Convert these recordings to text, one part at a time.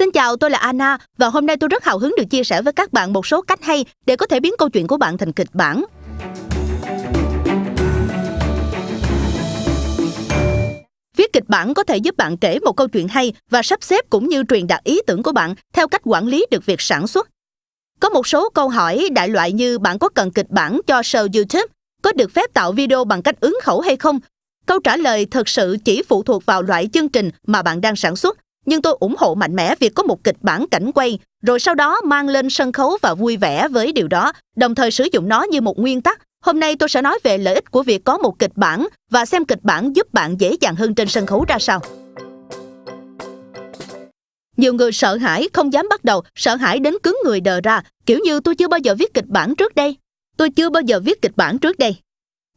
Xin chào, tôi là Anna và hôm nay tôi rất hào hứng được chia sẻ với các bạn một số cách hay để có thể biến câu chuyện của bạn thành kịch bản. Viết kịch bản có thể giúp bạn kể một câu chuyện hay và sắp xếp cũng như truyền đạt ý tưởng của bạn theo cách quản lý được việc sản xuất. Có một số câu hỏi đại loại như bạn có cần kịch bản cho show YouTube, có được phép tạo video bằng cách ứng khẩu hay không? Câu trả lời thực sự chỉ phụ thuộc vào loại chương trình mà bạn đang sản xuất. Nhưng tôi ủng hộ mạnh mẽ việc có một kịch bản cảnh quay, rồi sau đó mang lên sân khấu và vui vẻ với điều đó, đồng thời sử dụng nó như một nguyên tắc. Hôm nay tôi sẽ nói về lợi ích của việc có một kịch bản và xem kịch bản giúp bạn dễ dàng hơn trên sân khấu ra sao. Nhiều người sợ hãi, không dám bắt đầu, sợ hãi đến cứng người đờ ra, kiểu như tôi chưa bao giờ viết kịch bản trước đây. Tôi chưa bao giờ viết kịch bản trước đây.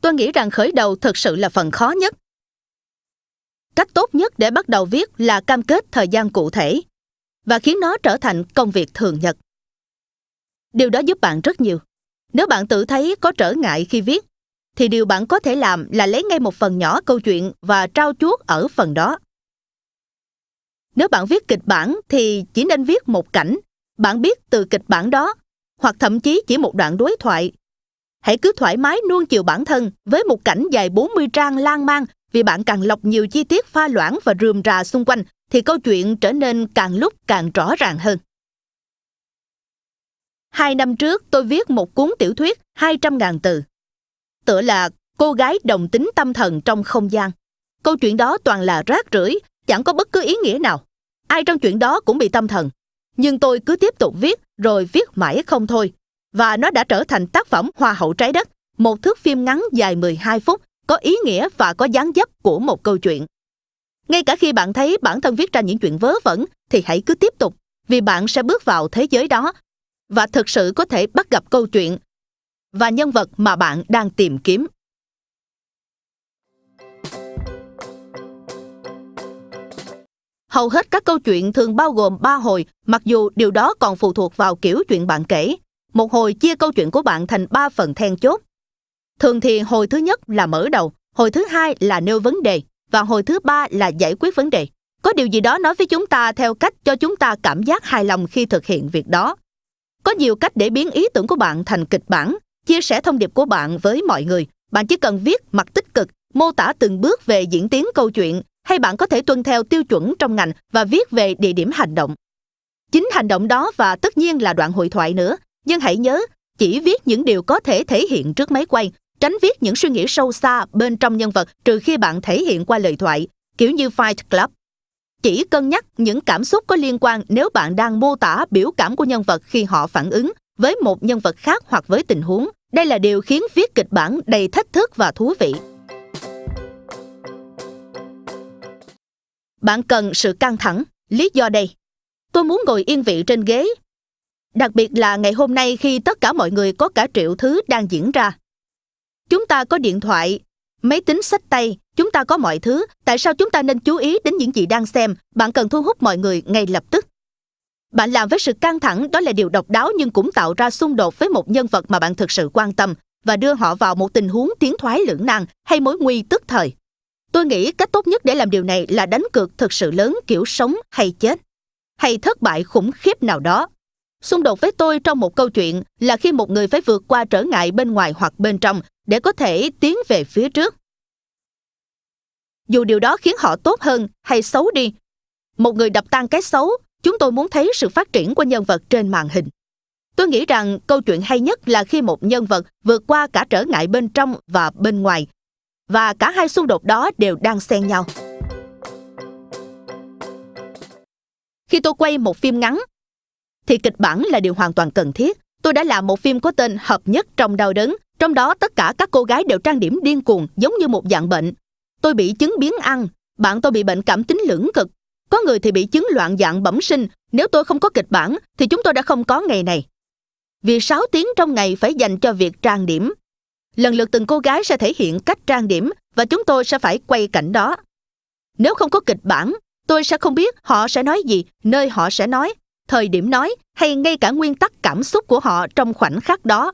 Tôi nghĩ rằng khởi đầu thực sự là phần khó nhất. Cách tốt nhất để bắt đầu viết là cam kết thời gian cụ thể và khiến nó trở thành công việc thường nhật. Điều đó giúp bạn rất nhiều. Nếu bạn tự thấy có trở ngại khi viết, thì điều bạn có thể làm là lấy ngay một phần nhỏ câu chuyện và trau chuốt ở phần đó. Nếu bạn viết kịch bản thì chỉ nên viết một cảnh, bạn biết từ kịch bản đó, hoặc thậm chí chỉ một đoạn đối thoại. Hãy cứ thoải mái nuông chiều bản thân với một cảnh dài 40 trang lan man, vì bạn càng lọc nhiều chi tiết pha loãng và rườm rà xung quanh thì câu chuyện trở nên càng lúc càng rõ ràng hơn. 2 năm trước tôi viết một cuốn tiểu thuyết 200.000 từ. Tựa là Cô gái đồng tính tâm thần trong không gian. Câu chuyện đó toàn là rác rưởi, chẳng có bất cứ ý nghĩa nào. Ai trong chuyện đó cũng bị tâm thần. Nhưng tôi cứ tiếp tục viết, rồi viết mãi không thôi. Và nó đã trở thành tác phẩm Hoa hậu trái đất, một thước phim ngắn dài 12 phút, có ý nghĩa và có dáng dấp của một câu chuyện. Ngay cả khi bạn thấy bản thân viết ra những chuyện vớ vẩn, thì hãy cứ tiếp tục, vì bạn sẽ bước vào thế giới đó và thực sự có thể bắt gặp câu chuyện và nhân vật mà bạn đang tìm kiếm. Hầu hết các câu chuyện thường bao gồm 3 hồi, mặc dù điều đó còn phụ thuộc vào kiểu chuyện bạn kể. Một hồi chia câu chuyện của bạn thành 3 phần then chốt. Thường thì hồi thứ nhất là mở đầu, hồi thứ hai là nêu vấn đề, và hồi thứ ba là giải quyết vấn đề. Có điều gì đó nói với chúng ta theo cách cho chúng ta cảm giác hài lòng khi thực hiện việc đó. Có nhiều cách để biến ý tưởng của bạn thành kịch bản, chia sẻ thông điệp của bạn với mọi người. Bạn chỉ cần viết mặt tích cực, mô tả từng bước về diễn tiến câu chuyện, hay bạn có thể tuân theo tiêu chuẩn trong ngành và viết về địa điểm hành động. Chính hành động đó và tất nhiên là đoạn hội thoại nữa. Nhưng hãy nhớ, chỉ viết những điều có thể thể hiện trước máy quay, tránh viết những suy nghĩ sâu xa bên trong nhân vật trừ khi bạn thể hiện qua lời thoại, kiểu như Fight Club. Chỉ cân nhắc những cảm xúc có liên quan nếu bạn đang mô tả biểu cảm của nhân vật khi họ phản ứng với một nhân vật khác hoặc với tình huống. Đây là điều khiến viết kịch bản đầy thách thức và thú vị. Bạn cần sự căng thẳng. Lý do đây: tôi muốn ngồi yên vị trên ghế. Đặc biệt là ngày hôm nay khi tất cả mọi người có cả triệu thứ đang diễn ra. Chúng ta có điện thoại, máy tính xách tay, chúng ta có mọi thứ. Tại sao chúng ta nên chú ý đến những gì đang xem? Bạn cần thu hút mọi người ngay lập tức. Bạn làm với sự căng thẳng, đó là điều độc đáo nhưng cũng tạo ra xung đột với một nhân vật mà bạn thực sự quan tâm và đưa họ vào một tình huống tiến thoái lưỡng nan hay mối nguy tức thời. Tôi nghĩ cách tốt nhất để làm điều này là đánh cược thực sự lớn kiểu sống hay chết, hay thất bại khủng khiếp nào đó. Xung đột với tôi trong một câu chuyện là khi một người phải vượt qua trở ngại bên ngoài hoặc bên trong để có thể tiến về phía trước. Dù điều đó khiến họ tốt hơn hay xấu đi. Một người đập tan cái xấu, chúng tôi muốn thấy sự phát triển của nhân vật trên màn hình. Tôi nghĩ rằng câu chuyện hay nhất là khi một nhân vật vượt qua cả trở ngại bên trong và bên ngoài, và cả hai xung đột đó đều đang xen nhau. Khi tôi quay một phim ngắn, thì kịch bản là điều hoàn toàn cần thiết. Tôi đã làm một phim có tên Hợp nhất trong đau đớn. Trong đó tất cả các cô gái đều trang điểm điên cuồng giống như một dạng bệnh. Tôi bị chứng biếng ăn, bạn tôi bị bệnh cảm tính lưỡng cực. Có người thì bị chứng loạn dạng bẩm sinh. Nếu tôi không có kịch bản thì chúng tôi đã không có ngày này. Vì 6 tiếng trong ngày phải dành cho việc trang điểm. Lần lượt từng cô gái sẽ thể hiện cách trang điểm và chúng tôi sẽ phải quay cảnh đó. Nếu không có kịch bản, tôi sẽ không biết họ sẽ nói gì, nơi họ sẽ nói, thời điểm nói hay ngay cả nguyên tắc cảm xúc của họ trong khoảnh khắc đó.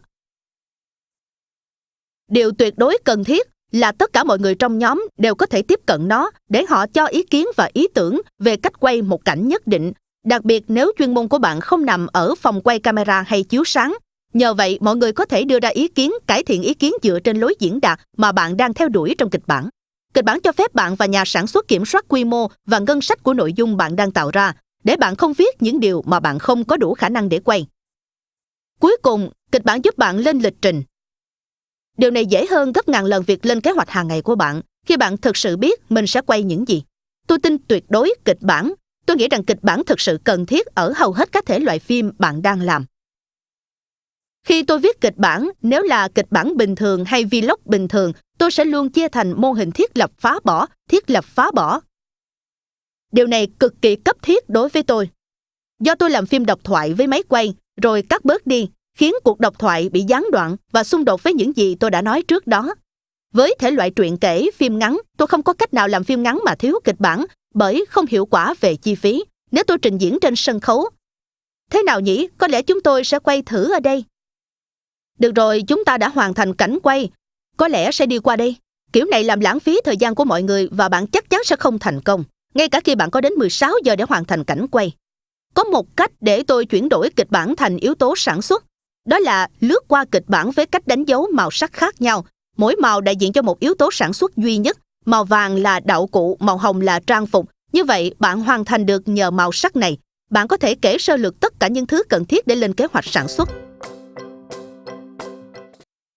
Điều tuyệt đối cần thiết là tất cả mọi người trong nhóm đều có thể tiếp cận nó để họ cho ý kiến và ý tưởng về cách quay một cảnh nhất định Đặc biệt nếu chuyên môn của bạn không nằm ở phòng quay camera hay chiếu sáng. Nhờ vậy, mọi người có thể đưa ra ý kiến, cải thiện ý kiến dựa trên lối diễn đạt mà bạn đang theo đuổi trong kịch bản. Kịch bản cho phép bạn và nhà sản xuất kiểm soát quy mô và ngân sách của nội dung bạn đang tạo ra, để bạn không viết những điều mà bạn không có đủ khả năng để quay. Cuối cùng, kịch bản giúp bạn lên lịch trình. Điều này dễ hơn gấp ngàn lần việc lên kế hoạch hàng ngày của bạn khi bạn thực sự biết mình sẽ quay những gì. Tôi tin tuyệt đối kịch bản. Tôi nghĩ rằng kịch bản thực sự cần thiết ở hầu hết các thể loại phim bạn đang làm. Khi tôi viết kịch bản, nếu là kịch bản bình thường hay vlog bình thường, tôi sẽ luôn chia thành mô hình thiết lập phá bỏ, thiết lập phá bỏ. Điều này cực kỳ cấp thiết đối với tôi. Do tôi làm phim độc thoại với máy quay, rồi cắt bớt đi, khiến cuộc độc thoại bị gián đoạn và xung đột với những gì tôi đã nói trước đó. Với thể loại truyện kể, phim ngắn, tôi không có cách nào làm phim ngắn mà thiếu kịch bản, bởi không hiệu quả về chi phí nếu tôi trình diễn trên sân khấu. Thế nào nhỉ? Có lẽ chúng tôi sẽ quay thử ở đây. Được rồi, chúng ta đã hoàn thành cảnh quay. Có lẽ sẽ đi qua đây. Kiểu này làm lãng phí thời gian của mọi người và bạn chắc chắn sẽ không thành công, ngay cả khi bạn có đến 16 giờ để hoàn thành cảnh quay. Có một cách để tôi chuyển đổi kịch bản thành yếu tố sản xuất. Đó là lướt qua kịch bản với cách đánh dấu màu sắc khác nhau. Mỗi màu đại diện cho một yếu tố sản xuất duy nhất. Màu vàng là đạo cụ, màu hồng là trang phục. Như vậy, bạn hoàn thành được nhờ màu sắc này. Bạn có thể kể sơ lược tất cả những thứ cần thiết để lên kế hoạch sản xuất.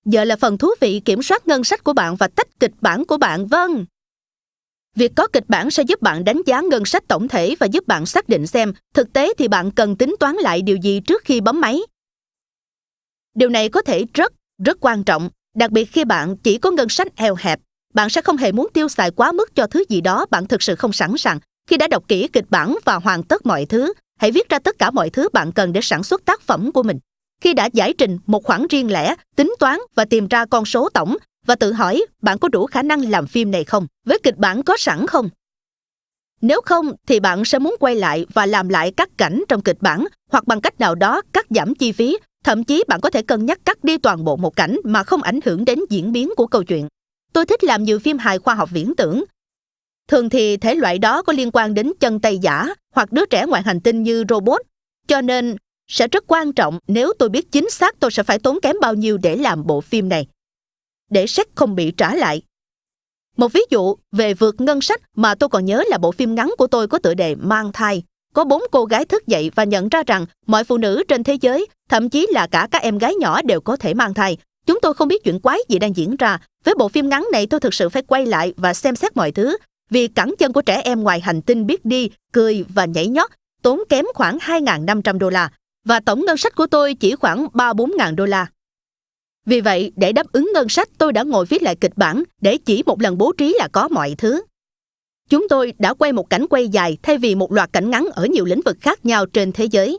Giờ là phần thú vị, kiểm soát ngân sách của bạn và tách kịch bản của bạn. Vâng. Việc có kịch bản sẽ giúp bạn đánh giá ngân sách tổng thể và giúp bạn xác định xem thực tế thì bạn cần tính toán lại điều gì trước khi bấm máy. Điều này có thể rất quan trọng, đặc biệt khi bạn chỉ có ngân sách eo hẹp. Bạn sẽ không hề muốn tiêu xài quá mức cho thứ gì đó bạn thực sự không sẵn sàng. Khi đã đọc kỹ kịch bản và hoàn tất mọi thứ, hãy viết ra tất cả mọi thứ bạn cần để sản xuất tác phẩm của mình. Khi đã giải trình một khoản riêng lẻ, tính toán và tìm ra con số tổng, và tự hỏi bạn có đủ khả năng làm phim này không, với kịch bản có sẵn không. Nếu không thì bạn sẽ muốn quay lại và làm lại các cảnh trong kịch bản, hoặc bằng cách nào đó cắt giảm chi phí. Thậm chí bạn có thể cân nhắc cắt đi toàn bộ một cảnh mà không ảnh hưởng đến diễn biến của câu chuyện. Tôi thích làm nhiều phim hài khoa học viễn tưởng. Thường thì thể loại đó có liên quan đến chân tay giả hoặc đứa trẻ ngoài hành tinh như robot, cho nên sẽ rất quan trọng nếu tôi biết chính xác tôi sẽ phải tốn kém bao nhiêu để làm bộ phim này, để séc không bị trả lại. Một ví dụ về vượt ngân sách mà tôi còn nhớ là bộ phim ngắn của tôi có tựa đề Mang thai. Có 4 cô gái thức dậy và nhận ra rằng mọi phụ nữ trên thế giới, thậm chí là cả các em gái nhỏ đều có thể mang thai. Chúng tôi không biết chuyện quái gì đang diễn ra. Với bộ phim ngắn này tôi thực sự phải quay lại và xem xét mọi thứ, vì cẳng chân của trẻ em ngoài hành tinh biết đi, cười và nhảy nhót tốn kém khoảng $2.500 và tổng ngân sách của tôi chỉ khoảng 3-4 ngàn đô la. Vì vậy, để đáp ứng ngân sách, tôi đã ngồi viết lại kịch bản để chỉ một lần bố trí là có mọi thứ. Chúng tôi đã quay một cảnh quay dài thay vì một loạt cảnh ngắn ở nhiều lĩnh vực khác nhau trên thế giới.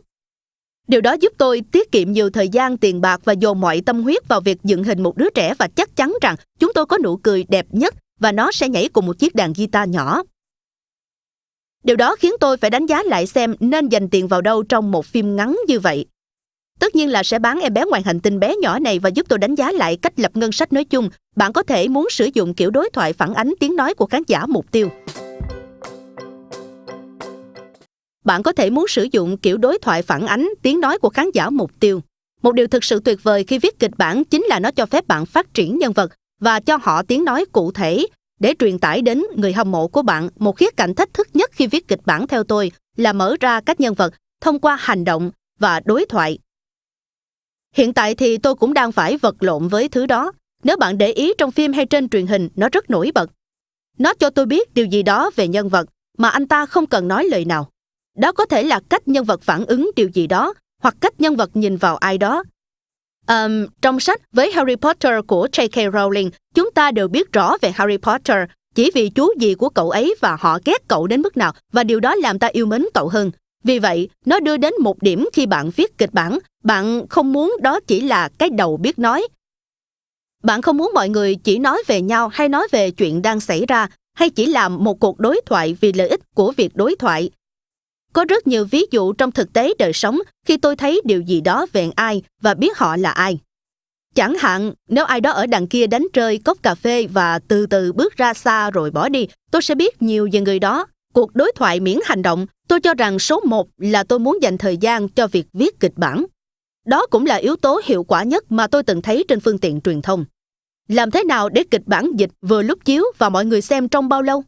Điều đó giúp tôi tiết kiệm nhiều thời gian, tiền bạc và dồn mọi tâm huyết vào việc dựng hình một đứa trẻ và chắc chắn rằng chúng tôi có nụ cười đẹp nhất và nó sẽ nhảy cùng một chiếc đàn guitar nhỏ. Điều đó khiến tôi phải đánh giá lại xem nên dành tiền vào đâu trong một phim ngắn như vậy. Tất nhiên là sẽ bán em bé ngoài hành tinh bé nhỏ này và giúp tôi đánh giá lại cách lập ngân sách nói chung. Bạn có thể muốn sử dụng kiểu đối thoại phản ánh tiếng nói của khán giả mục tiêu. Một điều thực sự tuyệt vời khi viết kịch bản chính là nó cho phép bạn phát triển nhân vật và cho họ tiếng nói cụ thể để truyền tải đến người hâm mộ của bạn. Một khía cạnh thách thức nhất khi viết kịch bản theo tôi là mở ra các nhân vật thông qua hành động và đối thoại. Hiện tại thì tôi cũng đang phải vật lộn với thứ đó. Nếu bạn để ý trong phim hay trên truyền hình, nó rất nổi bật. Nó cho tôi biết điều gì đó về nhân vật mà anh ta không cần nói lời nào. Đó có thể là cách nhân vật phản ứng điều gì đó, hoặc cách nhân vật nhìn vào ai đó. Trong sách với Harry Potter của J.K. Rowling, chúng ta đều biết rõ về Harry Potter chỉ vì chú gì của cậu ấy và họ ghét cậu đến mức nào, và điều đó làm ta yêu mến cậu hơn. Vì vậy, nó đưa đến một điểm khi bạn viết kịch bản, bạn không muốn đó chỉ là cái đầu biết nói. Bạn không muốn mọi người chỉ nói về nhau hay nói về chuyện đang xảy ra, hay chỉ làm một cuộc đối thoại vì lợi ích của việc đối thoại. Có rất nhiều ví dụ trong thực tế đời sống khi tôi thấy điều gì đó về ai và biết họ là ai. Chẳng hạn, nếu ai đó ở đằng kia đánh rơi cốc cà phê và từ từ bước ra xa rồi bỏ đi, tôi sẽ biết nhiều về người đó. cuộc đối thoại miễn hành động, tôi cho rằng số 1 là tôi muốn dành thời gian cho việc viết kịch bản. Đó cũng là yếu tố hiệu quả nhất mà tôi từng thấy trên phương tiện truyền thông. Làm thế nào để kịch bản dịch vừa lúc chiếu và mọi người xem trong bao lâu?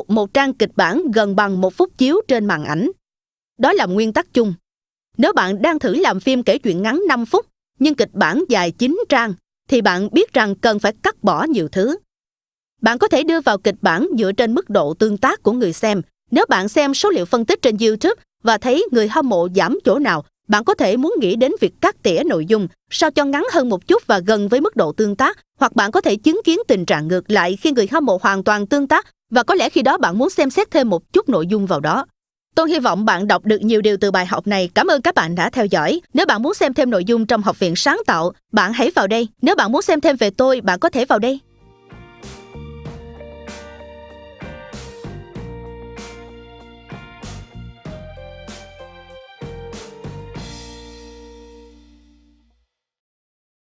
Một trang kịch bản gần bằng 1 phút chiếu trên màn ảnh. Đó là nguyên tắc chung. Nếu bạn đang thử làm phim kể chuyện ngắn 5 phút, nhưng kịch bản dài 9 trang, thì bạn biết rằng cần phải cắt bỏ nhiều thứ. Bạn có thể đưa vào kịch bản dựa trên mức độ tương tác của người xem. Nếu bạn xem số liệu phân tích trên YouTube và thấy người hâm mộ giảm chỗ nào, bạn có thể muốn nghĩ đến việc cắt tỉa nội dung sao cho ngắn hơn một chút và gần với mức độ tương tác, hoặc bạn có thể chứng kiến tình trạng ngược lại khi người hâm mộ hoàn toàn tương tác và có lẽ khi đó bạn muốn xem xét thêm một chút nội dung vào đó. Tôi hy vọng bạn đọc được nhiều điều từ bài học này. Cảm ơn các bạn đã theo dõi. Nếu bạn muốn xem thêm nội dung trong Học viện Sáng tạo, bạn hãy vào đây. Nếu bạn muốn xem thêm về tôi, bạn có thể vào đây.